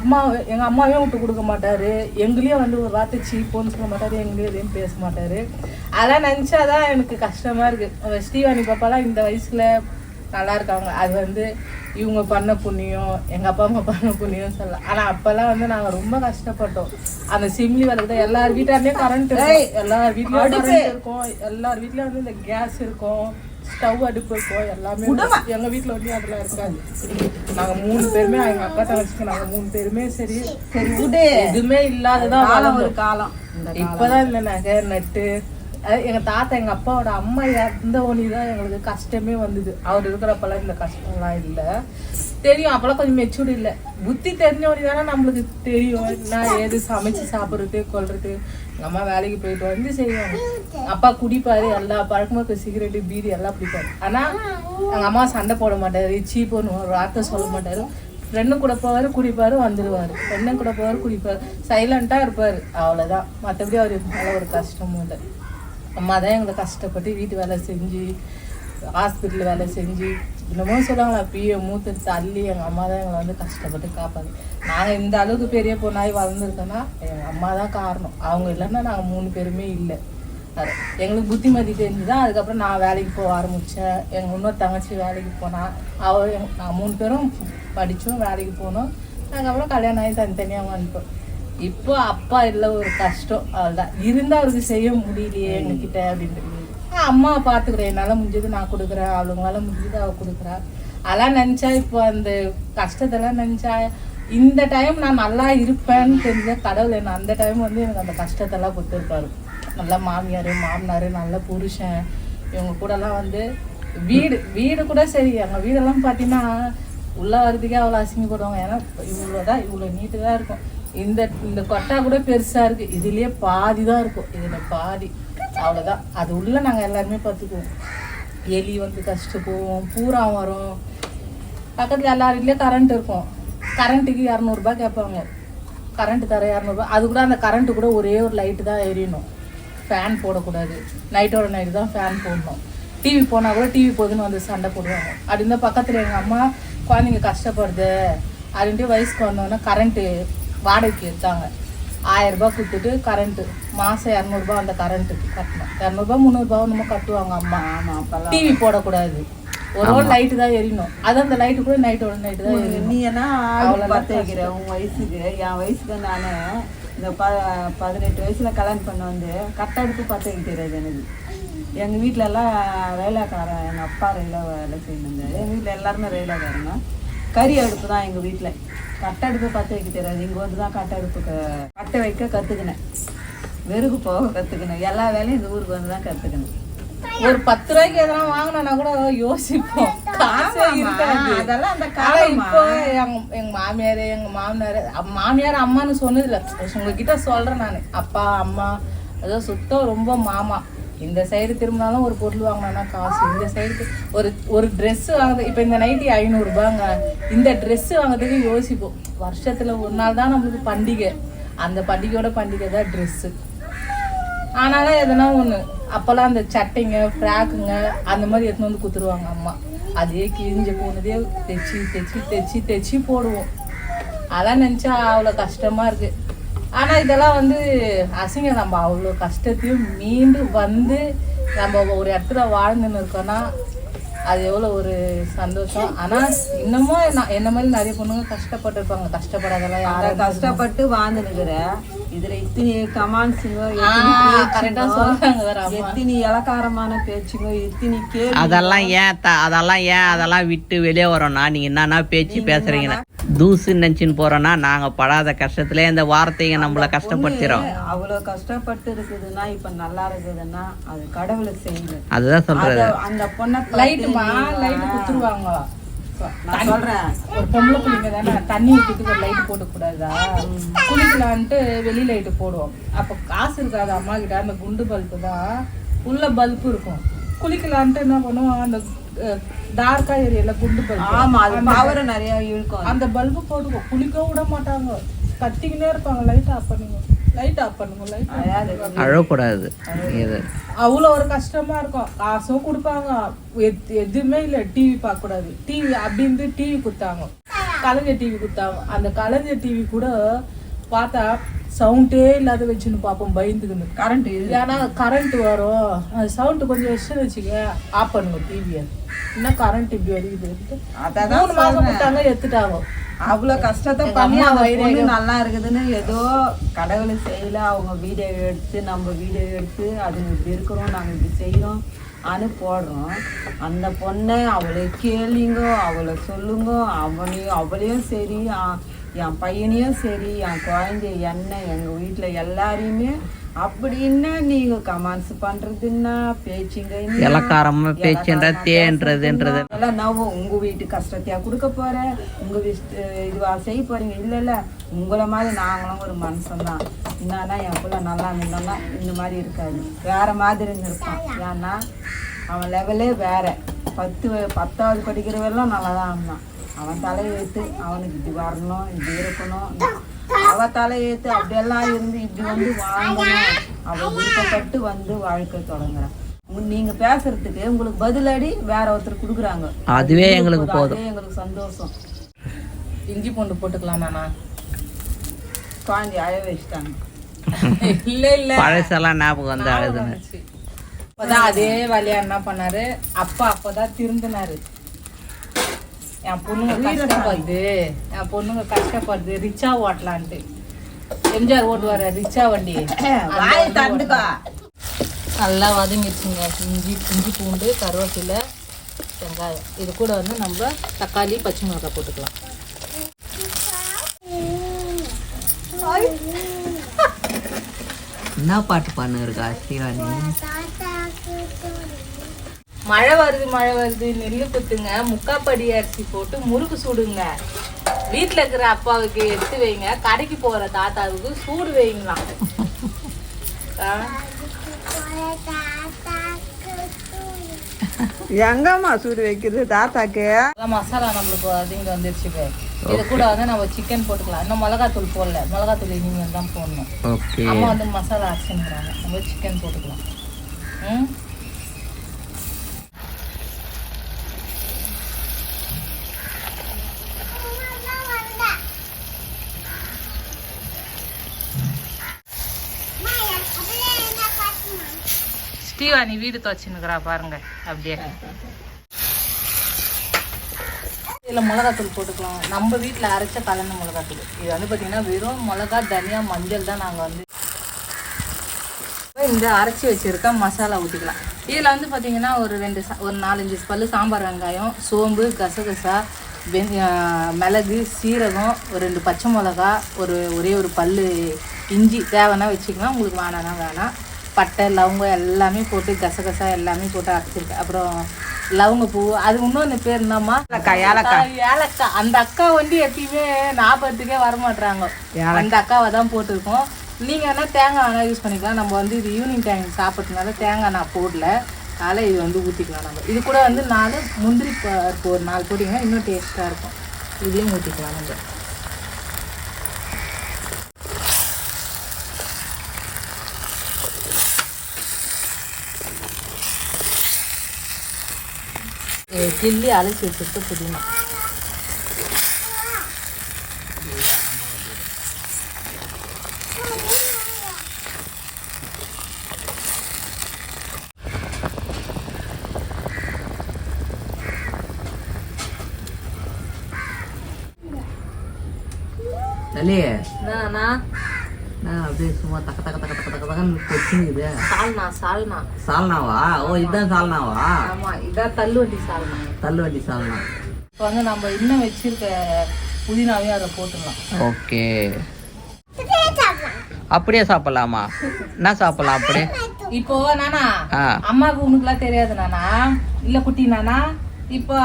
அம்மாவையும் விட்டு கொடுக்க மாட்டாரு. எங்களையும் வந்து ஒரு வார்த்தை சீப்போன்னு சொல்ல மாட்டாரு, எங்களையும் எதையும் பேச மாட்டாரு. அதெல்லாம் நினைச்சாதான் எனக்கு கஷ்டமா இருக்கு. ஸ்ரீவாணி பாப்பாலாம் இந்த வயசுல நல்லா இருக்காங்க. அது வந்து இவங்க பண்ண புண்ணியம், எங்க அப்பா அம்மா பண்ண புண்ணியம் சொல்லலாம். ஆனா அப்பெல்லாம் வந்து நாங்க ரொம்ப கஷ்டப்பட்டோம். அந்த சிம்லி வளர்க்குறது எல்லார் வீட்டாருலயும் கரண்ட் இருக்கும், எல்லார் வீட்லயும் கரண்ட் இருக்கும், எல்லார் வீட்லயும் வந்து இந்த கேஸ் இருக்கும், ஸ்டவ் அடுப்பு இருக்கும், எல்லாமே. எங்க வீட்டுல வந்து அதெல்லாம் இருக்காது. நாங்க 3 பேருமே எங்க அக்கா தங்கச்சிக்கு நாங்க 3 பேருமே சரி எதுவுமே இல்லாததான் ஒரு காலம். இப்பதான் இந்த நகை நட்டு எங்க தாத்தா எங்க அப்பாவோட அம்மா இறந்த ஒண்ணுதான் எங்களுக்கு கஷ்டமே வந்தது. அவர் இருக்கிறப்பெல்லாம் இந்த கஷ்டம்லாம் இல்லை. தெரியும் அப்பெல்லாம் கொஞ்சம் மெச்சூர்டு இல்லை, புத்தி தெரிஞ்ச ஒண்ணு தானே நம்மளுக்கு தெரியும். நான் ஏது சமைச்சு சாப்பிட்றது கொள்றது. எங்க அம்மா வேலைக்கு போயிட்டு வந்து செய்வாங்க. அப்பா குடிப்பாரு, எல்லா பழக்கமும் சிகரெட்டு பீடி எல்லாம் பிடிப்பாரு. ஆனா எங்க அம்மா சண்டை போட மாட்டாரு, சீப்போன்னு ஒரு வார்த்தை சொல்ல மாட்டாரு. ஃப்ரெண்டு கூட போவாரு குடிப்பாரு வந்துடுவாரு, ஃப்ரெண்டு கூட போவாரு குடிப்பாரு, சைலண்டா இருப்பாரு, அவ்வளவுதான். மற்றபடி அவர் மேல ஒரு கஷ்டமும் இல்லை. அம்மா தான் எங்களை கஷ்டப்பட்டு வீட்டு வேலை செஞ்சு ஹாஸ்பிட்டல் வேலை செஞ்சு இன்னமும் சொல்லுவாங்களா பிஏ மூத்து தள்ளி எங்கள் அம்மா தான் எங்களை வந்து கஷ்டப்பட்டு காப்பாது. நாங்கள் இந்த அளவுக்கு பெரிய பொண்ணாகி வளர்ந்துருக்கோன்னா எங்கள் அம்மா தான் காரணம். அவங்க இல்லைன்னா நாங்கள் 3 பேருமே இல்லை. அது எங்களுக்கு புத்திமதி தெரிஞ்சுதான் அதுக்கப்புறம் நான் வேலைக்கு போக ஆரம்பித்தேன். எங்கள் இன்னொரு தங்கச்சி வேலைக்கு போனால் நாங்கள் 3 பேரும் படித்தோம், வேலைக்கு போனோம். அதுக்கப்புறம் கல்யாணம் ஆகி தனித்தனியாக வந்துட்டோம். இப்போ அப்பா இல்லை ஒரு கஷ்டம், அவ்வளோதான். இருந்தால் அவருக்கு செய்ய முடியலையே எங்ககிட்ட அப்படின்ட்டு அம்மா பார்த்துக்கிறேன். என்னால் முடிஞ்சது நான் கொடுக்குறேன், அவளுங்களால முடிஞ்சது அவள் கொடுக்குறா. அதெல்லாம் நினச்சா இப்போ அந்த கஷ்டத்தெல்லாம் நினச்சா இந்த டைம் நான் நல்லா இருப்பேன்னு தெரிஞ்ச கடவுள் என்ன அந்த டைம் வந்து எனக்கு அந்த கஷ்டத்தெல்லாம் கொடுத்துருப்பாரு. நல்ல மாமியார் மாமனார் நல்ல புருஷன் இவங்க கூடலாம் வந்து வீடு கூட சரி. எங்கள் வீடெல்லாம் பார்த்தீங்கன்னா உள்ளே வரதுக்கே அவ்வளோ அசிங்கப்படுவாங்க. ஏன்னா இவ்வளோ நீட்டு தான் இருக்கும். இந்த கொட்டா கூட பெருசா இருக்கு, இதுலயே பாதி தான் இருக்கும், இதுல பாதி அவ்வளவுதான். அது உள்ள நாங்க எல்லாருமே பார்த்துக்குவோம். எலி வந்து கஷ்ட போவோம், பூரா வரும். பக்கத்துல எல்லார் வீட்லயும் கரண்ட் இருக்கும். கரண்ட்டுக்கு 200 ரூபாய் கேட்பாங்க, கரண்ட் தர 200 ரூபாய். அது கூட அந்த கரண்ட்டு கூட ஒரே ஒரு லைட்டு தான் எரியணும், ஃபேன் போடக்கூடாது. நைட்டோட நைட்டு தான் ஃபேன் போடணும். டிவி போனால் கூட டிவி போதுன்னு வந்து சண்டை போடுவாங்க. அப்படி இருந்தால் பக்கத்தில் எங்கள் அம்மா குழந்தைங்க கஷ்டப்படுது அப்படின்ட்டு வயசுக்கு வந்தோன்னா கரண்ட்டு வாடகைக்கு எடுத்தாங்க. 1000 ரூபாய் கொடுத்துட்டு கரண்ட்டு மாதம் 200 ரூபாய் அந்த கரண்ட்டுக்கு கட்டணும். 200 ரூபாய் 300 ரூபாய் நம்ம கட்டுவாங்க அம்மா. டிவி போடக்கூடாது, ஒரு லைட்டு தான் எரியணும். அது அந்த லைட்டு கூட நைட்டோட நைட்டு தான் எரியணும். நீ என்ன அவ்வளோ பார்த்து வைக்கிற உன் வயசுக்கு? என் வயசுக்கு நான் இந்த 18 வயசில் கல்யாணம் பண்ண வந்து கட்டடுப்பு பார்த்து வைக்க தெரியாது எனக்கு. எங்கள் வீட்டிலலாம் ரயிலாக்காரன், எங்கள் அப்பா ரயிலாக வேலை செய்யணுங்க. எங்கள் வீட்டில் எல்லாருமே ரயிலாக்காரங்க. கறி அடுப்பு தான் எங்கள் வீட்டில். கட்டடுப்பு பற்ற வைக்க தெரியாது. இங்கே வந்து தான் கட்டடுப்பு பற்ற வைக்க கற்றுக்கினேன், வெறுகு போக கற்றுக்கினேன். எல்லா வேலையும் இந்த ஊருக்கு வந்து தான் கற்றுக்கினேன். ஒரு 10 ரூபாய்க்கு எதனா வாங்கினா கூட யோசிப்போம், காசே இருக்காது. அதெல்லாம் அந்த காலம். இப்போ எங்க மாமியார் எங்க மாமியார் அம்மான்னு சொன்னதில்ல, உங்ககிட்ட சொல்றேன் நான். அப்பா அம்மா ஏதோ சுத்தம் ரொம்ப மாமா. இந்த சைடு திரும்பினாலும் ஒரு பொருள் வாங்கினா காசு, இந்த சைடு ஒரு ட்ரெஸ் வாங்குது. இப்போ இந்த நைட்டி 500 ரூபாங்க. இந்த ட்ரெஸ் வாங்குறதுக்கு யோசிப்போம். வருஷத்துல ஒரு நாள் தான் நம்மளுக்கு பண்டிகை, அந்த பண்டிகையோட பண்டிகை தான் ட்ரெஸ்ஸு. ஆனாலும் எதனா ஒன்று அப்போல்லாம் அந்த சட்டைங்க ஃப்ராக்குங்க அந்த மாதிரி எடுத்துன்னு வந்து கொடுத்துருவாங்க அம்மா. அதே கிழிஞ்ச போனதே தைச்சி தைச்சி தைச்சி தைச்சி போடுவோம். அதான் நினச்சா அவ்வளோ கஷ்டமாக இருக்குது. ஆனால் இதெல்லாம் வந்து அசிங்கம். நம்ம அவ்வளோ கஷ்டத்தையும் மீண்டு வந்து நம்ம ஒரு இடத்துல வாழ்ந்துன்னு இருக்கோன்னா அது எவ்வளோ ஒரு சந்தோஷம். ஆனால் இன்னமும் என்ன மாதிரி நிறைய பொண்ணுங்க கஷ்டப்பட்டுருப்பாங்க. கஷ்டப்படாதெல்லாம் யாரும் கஷ்டப்பட்டு வாழ்ந்துனுக்குற இதுல இத்தனை கமான்ஸுங்க, கரெக்டாக சொல்கிறாங்க வேற. எத்தனை இலக்காரமான பேச்சுங்க, எத்தனை கேள்வி. அதெல்லாம் விட்டு வெளியே வரோம்னா நீங்க என்னன்னா பேச்சு பேசுறீங்கன்னா தூசு நினைச்சுன்னு போறோம்னா நாங்க படாத கஷ்டத்துல இந்த வார்த்தைங்க நம்மள கஷ்டப்படுத்திடும். அவ்வளவு கஷ்டப்பட்டு இருக்குதுன்னா இப்ப நல்லா இருக்குதுன்னா அது கடவுளை செய்யுது. அதுதான் சொல்றது. அந்த பொண்ணை லைட்டு குத்துருவாங்க. நான் சொல்றேன், ஒரு பொம்பளை பிள்ளைங்க தானே தண்ணி ஊற்றிட்டு ஒரு லைட்டு போட்டுக்கூடாதா? குளிக்கலான்ட்டு வெளி லைட்டு போடுவோம். அப்போ காசு இருக்காது அம்மா கிட்ட. அந்த குண்டு பல்பு தான் உள்ள பல்பு இருக்கும். குளிக்கலான்ட்டு என்ன பண்ணுவோம், அந்த டார்க்கா ஏரியால குண்டு பல்பு. ஆமா, அது பவர் நிறைய இருக்கும். அந்த பல்பு போட்டுவோம். குளிக்க விட மாட்டாங்க, கத்திக்கினே இருப்பாங்க. லைட் ஆஃப் பண்ணுங்க, லைட் ஆஃப் பண்ணுங்க, லைட் அழக்கூடாது. இது அவ்வளோ ஒரு கஷ்டமா இருக்கும். காசும் கொடுப்பாங்க, எதுவுமே இல்லை. டிவி பார்க்க கூடாது, டிவி அப்படின்னு டிவி கொடுத்தாங்க. கலைஞர் டிவி கொடுத்தாங்க. அந்த கலைஞர் டிவி கூட பார்த்தா சவுண்டே இல்லாத வச்சுன்னு பார்ப்போம் பயந்துக்குன்னு. கரண்ட் ஏன்னா கரண்ட் வரும், அந்த சவுண்டு கொஞ்சம் வச்சுன்னு வச்சுக்க ஆஃப் பண்ணுங்க டிவியை. இன்னும் கரண்ட் இப்படி வருது. 3 மாதம் கொடுத்தாங்க, எடுத்துட்டாங்க. அவ்வளோ கஷ்டத்தை பண்ணி அவங்க நல்லா இருக்குதுன்னு ஏதோ கடவுளை செய்யல. அவங்க வீடியோ எடுத்து நம்ம வீடியோ எடுத்து அது இப்படி இருக்கிறோம், நாங்கள் இப்படி செய்கிறோம் அனு போடுறோம். அந்த பொண்ணை அவளை கேளுங்கோ, அவளை சொல்லுங்கோ. அவளையும் சரி, என் பையனையும் சரி, என் குழந்தை என்ன, எங்கள் வீட்டில் எல்லாரையுமே அப்படின்னு நீங்க கமெண்ட்ஸ் பண்றதுன்னா பேச்சுங்க இலக்காரமா பேச்சுன்றதுன்றதுன்றது எல்லாம் நான் உங்க வீட்டு கஷ்டத்தையா கொடுக்க போறேன், உங்க இதுவா செய்ய போறீங்க. இல்ல இல்ல, உங்களை மாதிரி நாங்களும் ஒரு மனுஷன் தான். என்னன்னா என் பிள்ளை நல்லா இருந்தோம்னா இந்த மாதிரி இருக்காது, வேற மாதிரி இருப்பான். ஏன்னா அவன் லெவலே வேற. 10வது படிக்கிறவெல்லாம் நல்லா தான் இருந்தான். அவன் தலையெழுத்து அவனுக்கு இப்படி வரணும், இப்படி இருக்கணும். அவ தலையெழுத்து அப்படியெல்லாம் இருந்து இப்படி வந்து வாங்கணும். அவ விருப்பப்பட்டு வந்து வாழ்க்கை தொடங்குறான். நீங்க பேசுறதுக்கு உங்களுக்கு பதிலடி வேற ஒருத்தர் கொடுக்குறாங்க. அதுவே எங்களுக்கு போதும், எங்களுக்கு சந்தோஷம். இஞ்சி பூண்டு போட்டுக்கலாம். நானா குழந்தை அழ வச்சுட்டாங்க. இல்ல இல்ல, பழசெல்லாம் ஞாபகம் வந்து அழுதுன்னு. அப்பதான் அதே வழியா என்ன பண்ணாரு அப்பா, அப்பதான் திருந்தினாரு. என் பொண்ணுங்க கஷ்டப்படுது, ரிச்சா ஓட்டலான்ட்டு. எம்ஜிஆர் ஓட்டுவாரு ரிச்சா வண்டி. நல்லா வதங்கிடுச்சுங்க. இஞ்சி பூண்டு, கருவேப்பிலை, வெங்காயம். இது கூட வந்து நம்ம தக்காளி, பச்சை மிளகாய் போட்டுக்கலாம். என்ன பாட்டு பண்ணுருக்கா ஸ்ரீவாணி? மழை வருது, நெல்லு குத்துங்க, முக்காப்படி அரிசி போட்டு முறுக்கு சூடுங்க. வீட்டில் இருக்கிற அப்பாவுக்கு எடுத்து வைங்க, கடைக்கு போகிற தாத்தாவுக்கு சூடு வைங்களாம். எங்கம்மா சூடு வைக்கிறது தாத்தாக்கு? மசாலா நம்மளுக்கு அதிக வந்துருச்சு. இது கூட வந்து நம்ம சிக்கன் போட்டுக்கலாம். இன்னும் மிளகாத்தூள் போடல, மிளகாத்தூள் இனிமேல் தான் போடணும். அம்மா வந்து மசாலா அரைச்சுக்கிறாங்க, நம்ம சிக்கன் போட்டுக்கலாம். ஸ்ரீவாணி வீடு துவச்சின்னுக்கிறா பாருங்க. அப்படியே இதில் மிளகாத்தூள் போட்டுக்கலாம். நம்ம வீட்டில் அரைச்ச கலந்த மிளகாத்தூள். இது வந்து பார்த்தீங்கன்னா வெறும் மிளகா, தனியா, மஞ்சள் தான். நாங்கள் வந்து இந்த அரைச்சி வச்சுருக்க மசாலா ஊற்றிக்கலாம். இதில் வந்து பார்த்தீங்கன்னா ஒரு 4-5 பல்லு சாம்பார் வெங்காயம், சோம்பு, கசகசா, மிளகு, சீரகம், ஒரு 2 பச்சை மிளகா, ஒரே ஒரு பல்லு இஞ்சி தேவைன்னா வச்சுக்கலாம், உங்களுக்கு வேணான்னா வேணாம். பட்டை, லவங்கம் எல்லாமே போட்டு கசகசா எல்லாமே போட்டு அரைச்சிருக்கேன். அப்புறம் லவங்கப்பூ, அது இன்னொன்று பேர் என்னம்மா, ஏலக்காய். அந்த அக்கா வந்து எப்பயுமே ஞாபகத்துக்கே வரமாட்டாங்க. அந்த அக்காவை தான் போட்டிருக்கோம். நீங்கள் என்ன தேங்காய் எண்ணெய் யூஸ் பண்ணிக்கலாம். நம்ம வந்து இது ஈவினிங் டைம் சாப்பிட்றதுனால தேங்காய் நான் போடல, அதனால் இது வந்து ஊற்றிக்கலாம். நம்ம இது கூட வந்து 4 முந்திரி பருப்பு ஒரு 4 போட்டிங்கன்னா இன்னும் டேஸ்ட்டாக இருக்கும். இதையும் ஊற்றிக்கலாம். நம்ம கிள்ளி அலசி வச்சுட்டு புதினா. லலி என்னண்ணா நான் அப்படியே சும்மா தக்க தக்க தக்க தக்க தக்க தக்கன்னு கொச்சுங்குது. சால்னா சால்னாவா? ஓ இதுதான் சால்னாவா? ஆமா இதான் தள்ளுவண்டி சால்னா. தள்ளுவண்டி சால்னா. இப்போ வந்து நம்ம இன்னும் வச்சிருக்க புதினாவையும் அதை போட்டுடலாம். ஓகே, அப்படியே சாப்பிடலாமா? என்ன சாப்பிடலாம் அப்படியே? இப்போ நானா அம்மாவுக்கு உனக்குலாம் தெரியாது நானா, இல்ல குட்டி நானா, இப்போ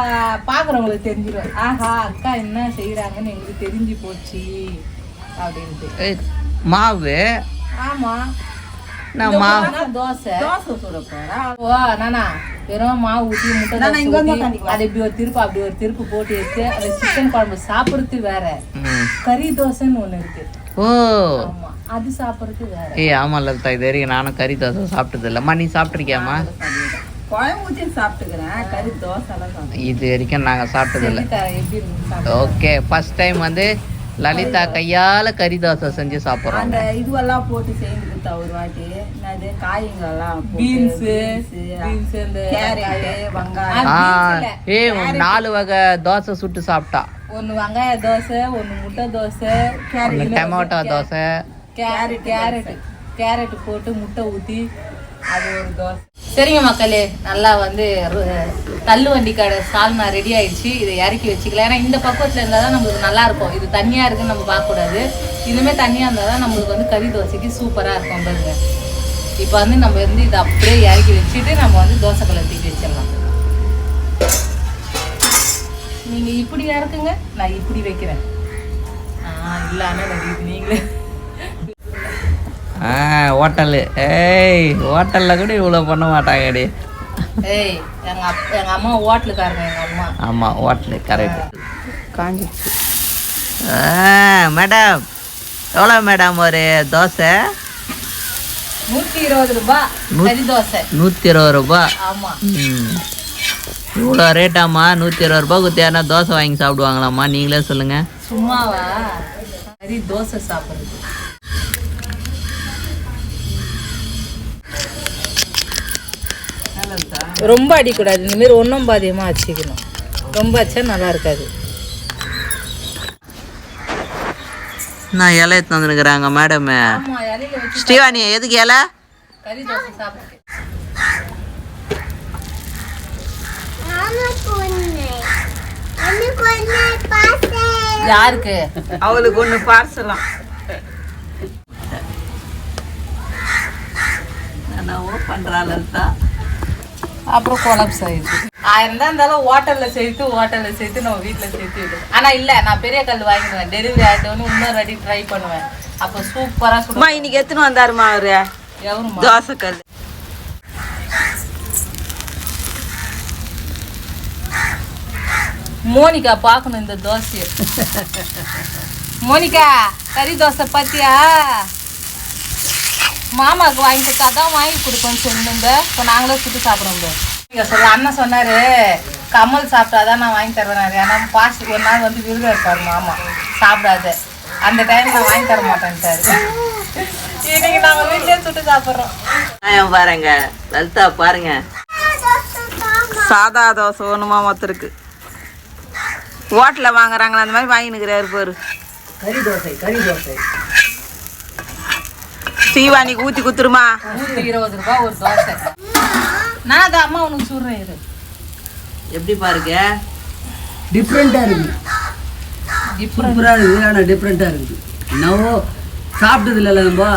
பாக்குறவங்களுக்கு தெரிஞ்சிடும். ஆஹா அக்கா என்ன செய்யறாங்கன்னு எங்களுக்கு தெரிஞ்சு போச்சு அப்படின்ட்டு. மாவு? ஆமா நான் மாவு தோசை சுட போறேன். ஓ நானா வெறும் மாவு ஊற்றி முட்டை அது இப்படி ஒரு திருப்பு அப்படி ஒரு திருப்பு போட்டு எடுத்து அந்த சிக்கன் குழம்பு சாப்பிடுறது வேற, கறி தோசைன்னு ஒண்ணு இருக்கு. ஓ ஆமா அது சாப்பிடுறது வேற. ஆமா லலிதா, இது வரைக்கும் நானும் கறி தோசை சாப்பிட்டது இல்லம்மா. நீ சாப்பிட்ருக்கியாமா? குழம்பு ஊற்றி சாப்பிட்டுக்கிறேன், கறி தோசை எல்லாம் சாப்பிட்டு இது வரைக்கும் நாங்க சாப்பிட்டது இல்லை. எப்படி இருக்கு? ஓகே, ஃபர்ஸ்ட் டைம் வந்து லலிதா கையால கறி தோசை செஞ்சு சாப்பிட்றோம். அந்த இதுவெல்லாம் போட்டு செய்து கொடுத்தா ஒரு வாட்டி. என்னது காய்கெல்லாம் பீன்ஸ் கேரட் வெங்காயம் 4 வகை தோசை சுட்டு சாப்பிட்டா. ஒன்னு வெங்காய தோசை, ஒன்னு முட்டை தோசை, டொமேட்டோ தோசை, கேரட் போட்டு முட்டை ஊத்தி அது ஒரு தோசை. சரிங்க மக்களே, நல்லா வந்து தள்ளுவண்டி கடை சால்னா ரெடி ஆயிடுச்சு. இதை இறக்கி வச்சுக்கலாம். ஏன்னா இந்த பக்குவத்தில் இருந்தால் தான் நம்மளுக்கு நல்லா இருக்கும். இது தண்ணியாக இருக்குன்னு நம்ம பார்க்கக்கூடாது. இதுவுமே தண்ணியாக இருந்தால் தான் நம்மளுக்கு வந்து கறி தோசைக்கு சூப்பராக இருக்கும் பாருங்க. இப்போ வந்து நம்ம வந்து இதை அப்படியே இறக்கி வச்சுட்டு நம்ம வந்து தோசை கல்லை தூக்கி வச்சிடலாம். நீங்கள் இப்படி இறக்குங்க, நான் இப்படி வைக்கிறேன். இல்லைன்னா நீங்களே ஹோட்டலு. ஹோட்டல்ல கூட இவ்வளோ பண்ண மாட்டாங்கடி. எங்க அம்மா ஹோட்டலுக்காரங்க. எங்க அம்மா ஆமா ஹோட்டலு கரெக்ட். காஞ்சிச்சு. மேடம் எவ்வளோ மேடம் ஒரு தோசை? 120 ரூபாய் கறி தோசை. 120 ரூபாய். ஆமா இவ்வளோ ரேட்டாம்மா? 120 ரூபாய் கொடுத்து யாரா தோசை வாங்கி சாப்பிடுவாங்களாம்மா? நீங்களே சொல்லுங்க. சும்மாவா கறி தோசை சாப்பிடுறது. ரொம்ப அடிக்கூடாது, இந்த மாதிரி ஒன்றும் பாதியமா வச்சுக்கணும். ரொம்ப வச்சா நல்லா இருக்காது. நான் இலை எடுத்து வந்துருக்குறாங்க மேடம். ஸ்ரீவாணி எதுக்கு இலை? கறி தோசை சாப்பிட்டு யாருக்கு? அவளுக்கு ஒண்ணு பார்சலாம். என்னவோ பண்றாளா? அப்புறம் கொலாப்ஸ் ஆயிடுச்சு. 1000 தான் இருந்தாலும் ஹோட்டலில் சேர்த்து நம்ம வீட்டில் சேர்த்து விடுவோம். ஆனால் இல்லை, நான் பெரிய கல் வாங்கிடுவேன். டெலிவரி ஆகிட்டோன்னு இன்னொரு வாட்டி ட்ரை பண்ணுவேன். அப்போ சூப்பராக சுடுமா. இன்னைக்கு எத்தனை வந்தாருமா அவரு? எவருமா? தோசை கல். மோனிகா பார்க்கணும் இந்த தோசையை. மோனிகா கறி தோசை பார்த்தியா? மாமாவுக்கு வாங்கி கொடுத்தா தான் வாங்கி கொடுப்போம்னு சொல்லுங்க. இப்போ நாங்களே சுட்டு சாப்பிடுவோம். நீங்கள் சொல்ல அண்ணன் சொன்னார் கமல் சாப்பிட்டாதான் நான் வாங்கி தருவேன். ஏன்னா பாசி ஒரு நாள் வந்து விருது இருப்பார் மாமா சாப்பிடாத. அந்த டைம் நான் வாங்கி தர மாட்டேன்ட்டாரு. இன்னைக்கு நாங்கள் வீட்டிலே சுட்டு சாப்பிட்றோம். பாருங்க லலிதா, பாருங்க சாதா தோசை ஒண்ணுமா மொத்தருக்கு ஹோட்டலில் வாங்குறாங்களா அந்த மாதிரி வாங்கினுக்கிறாரு பாரு. கறி தோசை சீவானிக்கு ஊற்றி குத்துருமா. 120 ரூபாய் ஒரு தோசை. நான் அதை அம்மா உனக்கு சொல்கிறேன். இது எப்படி பாருங்க, டிஃப்ரெண்ட்டாக இருக்குது. சூப்பராக இருக்குது. ஆனால் டிஃப்ரெண்ட்டாக இருக்குது. என்னவோ சாப்பிட்டது இல்லை நம்ம.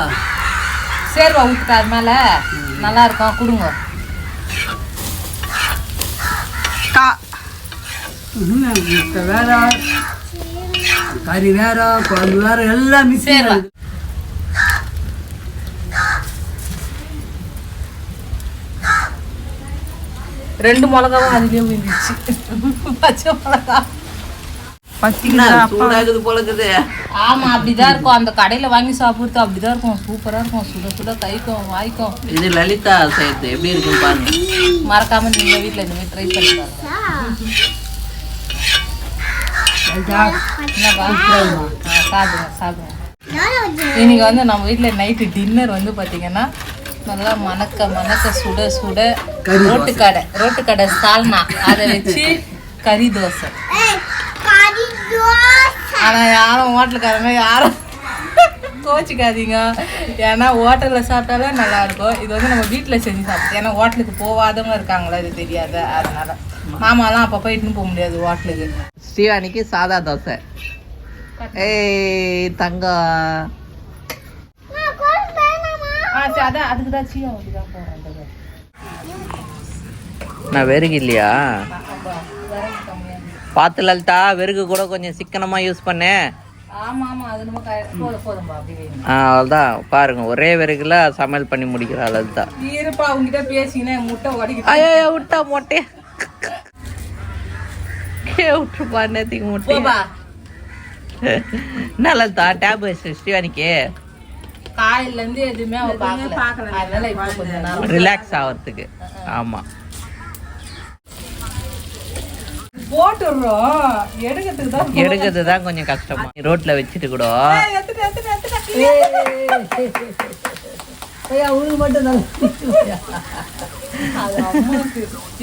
சேர்வா ஊற்றுட்டா அது மேலே நல்லா இருக்கும். கொடுங்க. முட்டை வேற, கறி வேற, குழம்பு வேற, எல்லாம் மிக்ஸ். சேர்வா 2 மிளகாவும் அதுலேயே விழுந்துச்சு. பச்சை மிளகா சூடாகுது போலக்குது. ஆமா அப்படிதான் இருக்கும். அந்த கடையில வாங்கி சாப்பிடுறது அப்படிதான் இருக்கும். சூப்பரா இருக்கும். சுட சுட கைக்கும் வாய்க்கும். இது லலிதா சேர்த்து எப்படி இருக்குன்னு பாருங்க. மறக்காம நீங்க வீட்டுல இந்த மாதிரி ட்ரை பண்ணி பாருங்க. சாப்பிடுங்க. இன்னைக்கு வந்து நம்ம வீட்டுல நைட்டு டின்னர் வந்து பாத்தீங்கன்னா நல்லா மணக்க சுட சுட ரோட்டு கடை சால்னா அதை வச்சு கறி தோசை. ஆனா யாரும் ஹோட்டலுக்காரங்க யாரும் கோச்சிக்காதீங்க. ஏன்னா ஹோட்டலில் சாப்பிட்டாலே நல்லா இருக்கும். இது வந்து நம்ம வீட்டில் செஞ்சு சாப்பிட்டோம். ஏன்னா ஹோட்டலுக்கு போகாதவங்க இருக்காங்களா, இது தெரியாது. அதனால மாமாலாம் அப்போ போயிட்டுன்னு போக முடியாது ஹோட்டலுக்கு. ஸ்ரீவாணிக்கு சாதா தோசை. ஏய் தங்கம். சரி, அதான் அதுக்கு தான் சீயா வந்து தான் போகிறேன். நான் வெறுகு இல்லையா? பார்த்து லலிதா, வெறுகு கூட கொஞ்சம் சிக்கனமா யூஸ் பண்ணேன். ஆமா ஆமா, அது நம்ம போதும்பா அப்படியே. அவ்வளோதான் பாருங்க, ஒரே வெறுகுல சமையல் பண்ணி முடிக்கிறா லலிதா. இருப்பா உங்ககிட்ட பேசினே முட்டை உடைக்க. ஐயோ விட்டா மொட்டையா விட்டுருப்பா நேத்திக்கு முட்டை. என்ன லலிதா டேப் ஸ்ரீவாணிக்கு காலையில இருந்து எதுவுமே அவ பார்க்கல. அதனால இப்போ கொஞ்ச நேரம் ரிலாக்ஸ் ஆகிறதுக்கு. ஆமா போட்டுறோம், எடுக்கிறது தான் கொஞ்சம் கஷ்டமா. ரோட்ல வச்சுட்டு கூட உனக்கு மட்டும் நல்லா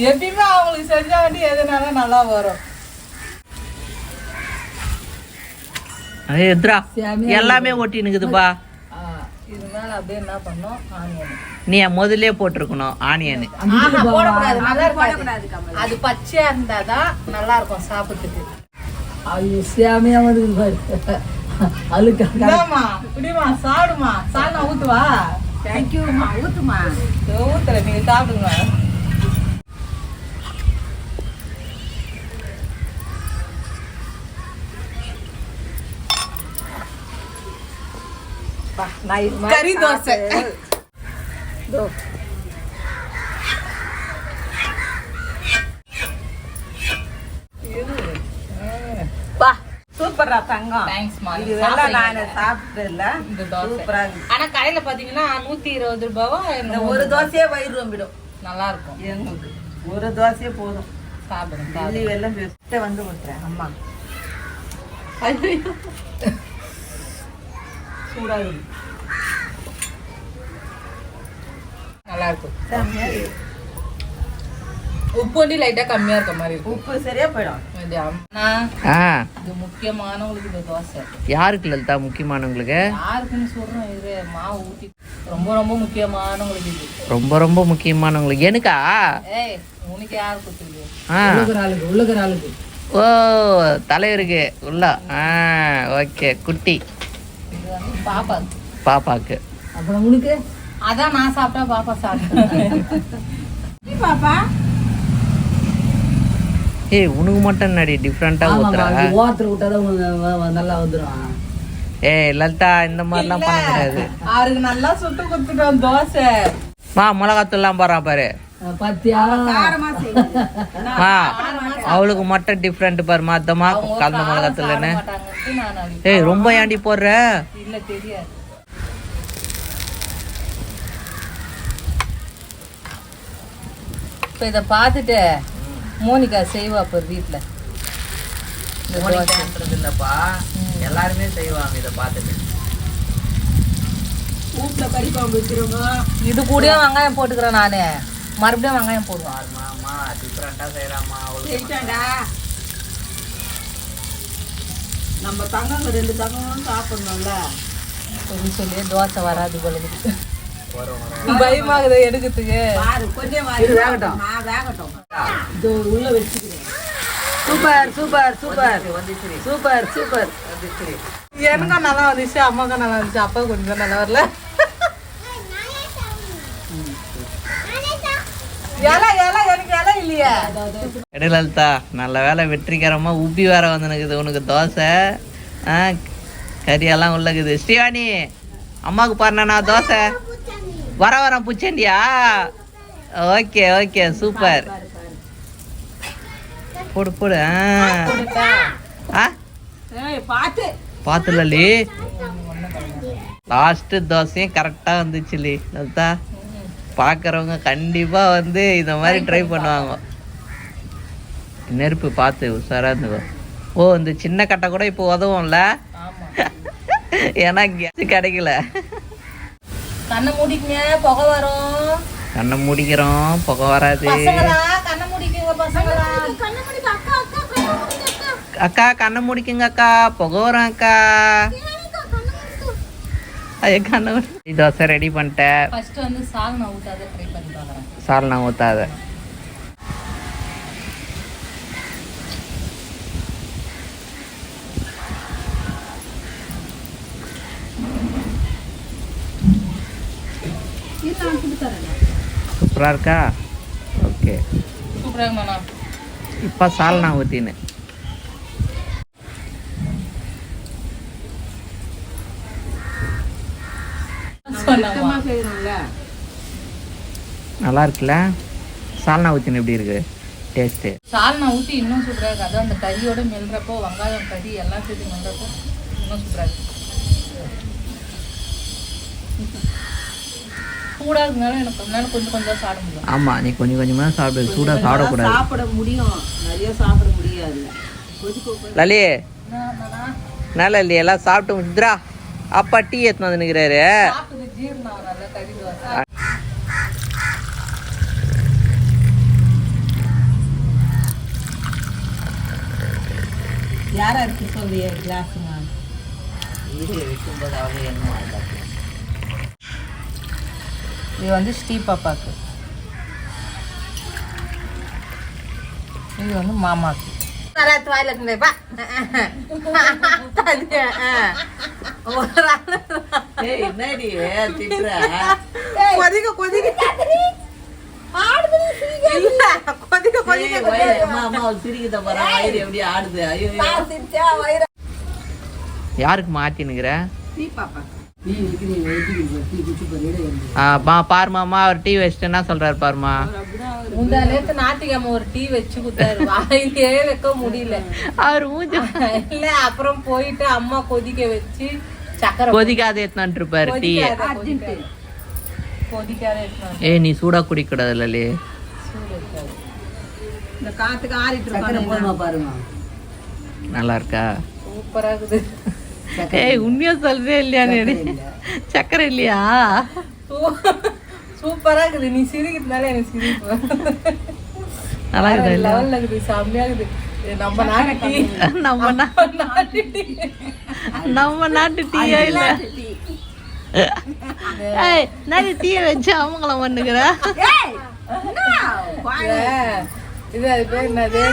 எப்பயுமே அவங்களுக்கு செஞ்சா வேண்டி எதுனால நல்லா வரும். எத்ரா எல்லாமே ஒட்டினுக்குதுப்பா. இது மேல அப்படியே என்ன பண்ணோம், ஆனியன் நீ முதல்ல போட்டிருக்கணும் ஆனியன். போடக்கூடாது, நல்லா இருக்காது. அது பச்சையா இருந்தாதான் நல்லா இருக்கும் சாப்பிட்டுக்கு. ஐயோ சேமையா வந்து அழுக்காமா இப்படிமா சாப்பிடுமா. சாப்பிட்டா ஊத்துவா. தேங்க்யூமா. ஊத்துமா. ஊத்துல நீங்க சாப்பிடுங்க. கறி தோசை. சூப்பரா தங்கம். தேங்க்ஸ்மா. இதெல்லாம் நான் சாப்பிட்டது இல்ல. இந்த தோசை சூப்பரா. ஆனா கடையில பாத்தீங்கன்னா 120 ரூபாவா. இந்த ஒரு தோசையே வயிறு ரொம்பிடும். நல்லா இருக்கும். எங்களுக்கு ஒரு தோசையே போதும். சாப்பிடுங்க. டெல்லி வெள்ளம் பேசிட்டு வந்து கொடுத்துறேன் அம்மா. சூடா இருக்கு. நல்லா இருக்கும். உப்பு வந்து லைட்டா கம்மியா இருக்க மாதிரி இருக்கும். உப்பு சரியா போயிடும். இது முக்கியமானவங்களுக்கு இந்த தோசை. யாருக்கு லலிதா முக்கியமானவங்களுக்கு? யாருக்குன்னு சொல்றோம். இது மாவு ஊத்தி ரொம்ப ரொம்ப முக்கியமானவங்களுக்கு இது. ரொம்ப ரொம்ப முக்கியமானவங்களுக்கு. எனக்கா? ஏய் உனக்கு யாரு கொடுத்துருக்கு? உள்ளகிற ஆளுக்கு. ஓ தலைவருக்கு உள்ள. ஓகே குட்டி. இது வந்து பாப்பாக்கு. பாப்பாக்கு. அப்புறம் உனக்கு? அதான் நான் சாப்பிட்டா பாப்பா சாப்பிட்டேன். பாப்பா ஏய் உனக்கு மட்டும் என்னடி டிஃப்ரெண்டா ஊத்துறா? ஓரத்துல விட்டாதான் நல்லா வந்துடும். ஏய் லலிதா இந்த மாதிரிலாம் பண்ணக்கூடாது. அவருக்கு நல்லா சுட்டு கொடுத்துட்டோம் தோசை. மிளகாத்தூள்லாம் போறான் பாரு. பத்தியா அவளுக்கு மட்டும் டிஃப்ரெண்ட் பாரு. மாத்தமா கலந்த மிளகாத்தூள்னு. ஏய் ரொம்ப ஏண்டி போடுற? இல்ல தெரியாது. இப்ப இத பாத்துட்டு மோனிகா செய்வா இப்ப வீட்டுல. இல்லப்பா எல்லாருமே செய்வாங்க இத பாத்துட்டு. வீட்டுல கறி குழம்பு வச்சிருவோம். இது கூட வெங்காயம் போட்டுக்கிறேன் நானு. மறுபடியும் வெங்காயம் போடுவேன். ஆமா டிஃப்ரெண்டா செய்யறாமா. நம்ம தங்கங்க 2 தங்கங்களும் சாப்பிடணும்ல. சொல்லி தோசை வராது போல பயமாகுது எடுக்கிறதுக்கு. கொஞ்சம் வேகட்டும். வேகட்டும். இது உள்ள வச்சுக்கிறேன். Super super super super super. எனக்கும் நல்லா வந்துச்சு, அம்மாக்கும் நல்லா வந்துச்சு, அப்பா கொஞ்சம் நல்லா வரல. எனக்கு இல்லையா லலிதா நல்ல வேலை வெற்றிகரமா உப்பி வேற வந்துனுக்குது உனக்கு தோசை. கறியெல்லாம் உள்ளக்குது. ஸ்ரீவாணி அம்மாவுக்கு பாருண்ணா தோசை வரேன் பூச்சண்டியா. Okay okay super. போடு போடு. பாத்து லலி லாஸ்ட் தோசையும் கரெக்டா வந்துச்சு லலிதா. பாக்குறவங்க கண்டிப்பா வந்து இந்த மாதிரி ட்ரை பண்ணுவாங்க. நெருப்பு பார்த்து உஷாரா இருந்துக்கோ. ஓ இந்த சின்ன கட்டை கூட இப்போ உதவும்ல. ஏன்னா கேஸ் கிடைக்கல. கண்ணை மூடிக்கங்க புகை வரும். கண்ணை மூடிக்கிறோம் புகை வராது. கண்ணை மூடிக்கங்க பசங்களா. அக்கா கண்ணை முடிக்குங்க அக்கா, புகை வரும் அக்கா. கண்ணை தோசை ரெடி பண்ணிட்டேன். ஃபர்ஸ்ட் வந்து சால்னா ஊத்தாத ட்ரை பண்ணி பார்க்குறேன். சால்னா ஊத்தாத. சூப்பரா இருக்கா? ஓகே, சூப்பராக இருக்குமாண்ணா. இப்போ சால்னா ஊத்தின்னு சொன்னாமா செய்யணும்ல. நல்லா இருக்குல்ல? சால்னா ஊத்தின்னு எப்படி இருக்கு டேஸ்ட்டு? சால்னா ஊற்றி இன்னும் சூப்பராக இருக்குது. அதான் அந்த கறியோட மெல்றப்போ, வெங்காயம் கறி எல்லாம் சேர்த்து மெல்றப்போ இன்னும் சூப்பராக இருக்குது. சூடாக இருந்தாலும் எனக்கு கொஞ்ச நேரம் கொஞ்சம் கொஞ்சம் சாப்பிட முடியும். ஆமா, நீ கொஞ்சம் கொஞ்சமா சாப்பிடு, சூடா சாப்பிடக்கூடாது. சாப்பிட முடியும், நிறைய சாப்பிட முடியாது. கொதிக்க லலி என்னண்ணா? நல்லா இல்லையா? எல்லாம் சாப்பிட்டு முடிச்சுரா. அப்பா டீ எடுத்துன்னு வந்து நிற்கிறாரு. சாப்பிட்டது ஜீரணம் ஆகல கறி தோசை. யாரா இருக்கு சொல்றிய கிளாஸுங்க? இது வந்து ஸ்ரீ பாப்பாக்கு, இது வந்து மாமாக்கு. யாருக்கு மாத்தினுங்கிற? டீ இருக்கு, நீ டீ குடிச்சு பாரு. பாருமாமா, அவர் டீ வச்சுட்டு என்ன சொல்றாரு பாருமா. முந்தா நேரத்து ஞாயிற்றுக்கிழமை ஒரு டீ வச்சு கொடுத்தாரு, வாயிலே வைக்க முடியல. அவர் மூஞ்சி இல்ல, அப்புறம் போயிட்டு அம்மா கொதிக்க வச்சு சக்கரை கொதிக்காத எடுத்துட்டு இருப்பாரு டீ. கொதிக்காத எடுத்துனாரு. ஏய், நீ சூடா குடிக்க கூடாது லலி. சூடு இருக்காது. இந்த காத்துக்கு ஆறிட்டு சக்கரை போடுமா பாருமா. நல்லா இருக்கா? சூப்பரா இருக்குது. ஏய், உண்மையா சொல்றே இல்லையா? சக்கரை இல்லையா? சூப்பரா இருக்குது. நீ சிரிக்கிறதுனால எனக்கு சிரிப்பு. நல்லா இருக்குது. லெவல்ல இருக்குது, செம்மையா இருக்குது. இது நம்ம நாட்டு டீ. நம்ம நாட்டு டீ. நம்ம நாட்டு டீயா இல்ல? ஏய், நான் டீயை வச்சு அவங்கள பண்ணுகிற. இது அது பேர் என்னது?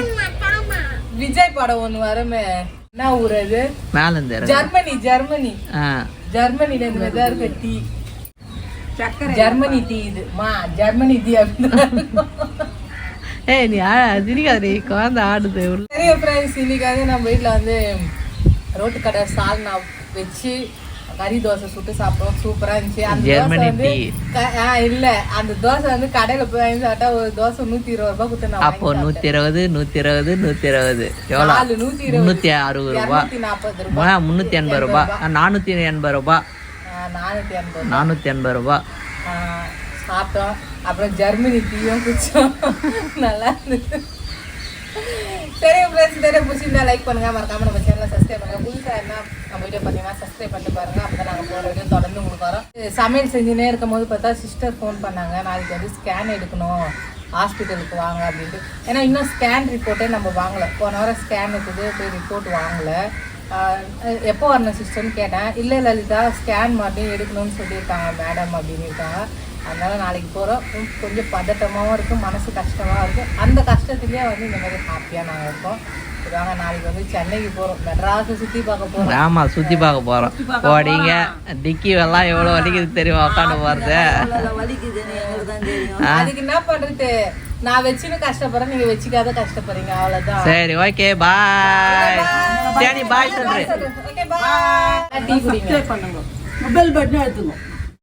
விஜய் படம் ஒண்ணு வருமே, என்ன ஊர் அது? மேல இருந்து ஜெர்மனி. ஜெர்மனி ஜெர்மனில இருந்து தான் இருக்க டீ. ஜெர்மனி டீ இது மா, ஜெர்மனி டீ அப்படின்னு. ஏய், நீ சிரிக்காத, குழந்தை ஆடுது. நிறைய ஃப்ரெண்ட்ஸ், இன்னைக்காக நம்ம வீட்டில் வந்து ரோட்டு கடை சால்னா வச்சு கறி தோசை சுட்டு சாப்பிட்டோம். சூப்பரா இருந்துச்சு. அந்த தோசை வந்து இல்ல, அந்த தோசை வந்து கடையில போய் வாங்கி சாப்பிட்டா ஒரு தோசை 120 ரூபாய் கொடுத்து. அப்போ 120 120 120 எவ்வளோ? 360 ரூபா, 380 ரூபா, 480 ரூபா, 480 ரூபா சாப்பிட்டோம். அப்புறம் ஜெர்மனி டீயும் குடிச்சோம். நல்லா இருந்துச்சு. சரி ஃப்ரெண்ட்ஸ், இந்த வீடியோ பிடிச்சிருந்தா லைக் பண்ணுங்க, மறக்காம நம்ம சேனலை சப்ஸ்கிரைப் பண்ணுங்க. புதுசாக என்ன நம்ம வீடியோ பார்த்தீங்கன்னா சப்ஸ்கிரைப் பண்ணிட்டு பாருங்க. அப்போ தான் நாங்கள் போகிற வீடியோ தொடர்ந்து உங்களுக்கு வரோம். சமையல் செஞ்சுனே இருக்கும் போது பார்த்தா சிஸ்டர் ஃபோன் பண்ணாங்க, நாளைக்கு வந்து ஸ்கேன் எடுக்கணும், ஹாஸ்பிட்டலுக்கு வாங்க அப்படின்ட்டு. ஏன்னா இன்னும் ஸ்கேன் ரிப்போர்ட்டே நம்ம வாங்கலை. போன வாரம் ஸ்கேன் இருக்குது, போய் ரிப்போர்ட் வாங்கலை. எப்போ வரணும் சிஸ்டர்னு கேட்டேன். இல்லை லலிதா, ஸ்கேன் மறுபடியும் எடுக்கணும்னு சொல்லியிருக்காங்க மேடம் அப்படின்னு இருக்காங்க. அதனால நாளைக்கு போகிறோம். கொஞ்சம் பதட்டமாகவும் இருக்கும், மனசு கஷ்டமாக இருக்கும். அந்த கஷ்டத்துலேயே வந்து இந்த மாதிரி ஹாப்பியாக நாங்கள் இருக்கோம். இதாங்க நாளைக்கு வந்து சென்னைக்கு போகிறோம், மெட்ராஸை சுற்றி பார்க்க போகிறோம். ஆமாம், சுற்றி பார்க்க போகிறோம். போடிங்க, டிக்கி எல்லாம் எவ்வளோ வலிக்குது தெரியுமா? உட்காந்து போகிறது அதுக்கு என்ன பண்ணுறது? நான் வச்சுன்னு கஷ்டப்படுறேன், நீங்கள் வச்சுக்காத கஷ்டப்படுறீங்க, அவ்வளோதான். சரி, ஓகே, பாய். சரி, பாய் சொல்கிறேன். ஓகே, பாய். டீ குடிங்க. பண்ணுங்க. மொபைல் பட்டன் எடுத்துக்கோ.